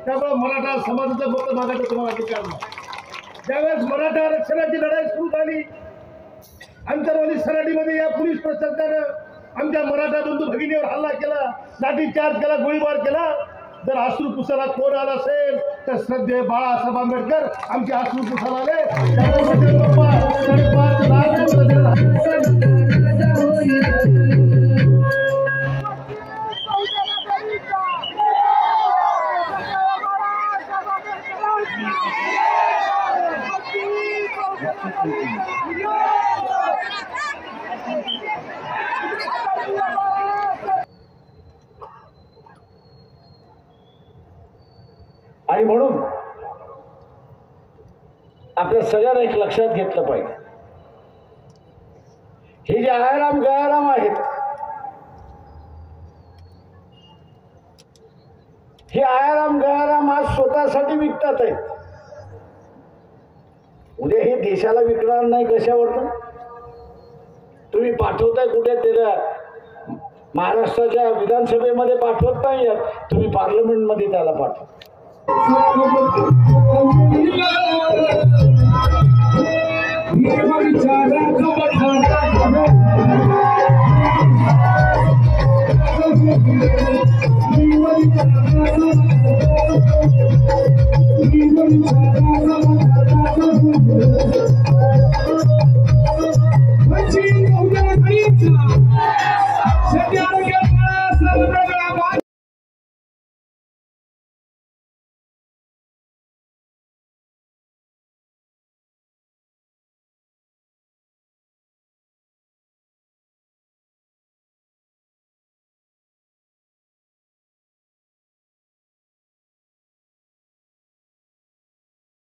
त्यामुळे मराठा समाजाचा फक्त मागायचा तुम्हाला अधिकार नाही. ज्यावेळेस मराठा आरक्षणाची लढाई सुरू झाली, अंतरवाली सराटीमध्ये या पोलीस प्रशासनानं आमच्या मराठा बंधू भगिनीवर हल्ला केला, लाठीचार्ज केला, गोळीबार केला. जर अश्रू पुसायला कोण आला असेल तर श्रद्धेय बाळासाहेब आंबेडकर आमचे अश्रू पुसायला आले. आणि म्हणून आपल्या सगळ्यांना एक लक्षात घेतलं पाहिजे, हे जे आयाराम गयाराम आहेत, हे आयाराम गयाराम आज स्वतःसाठी विकतात आहेत. उद्या हे देशाला विकणार नाही कशावर? तुम्ही पाठवताय कुठे? त्याला महाराष्ट्राच्या विधानसभेमध्ये पाठवत नाही, तुम्ही पार्लमेंटमध्ये त्याला पाठवा. Thank you.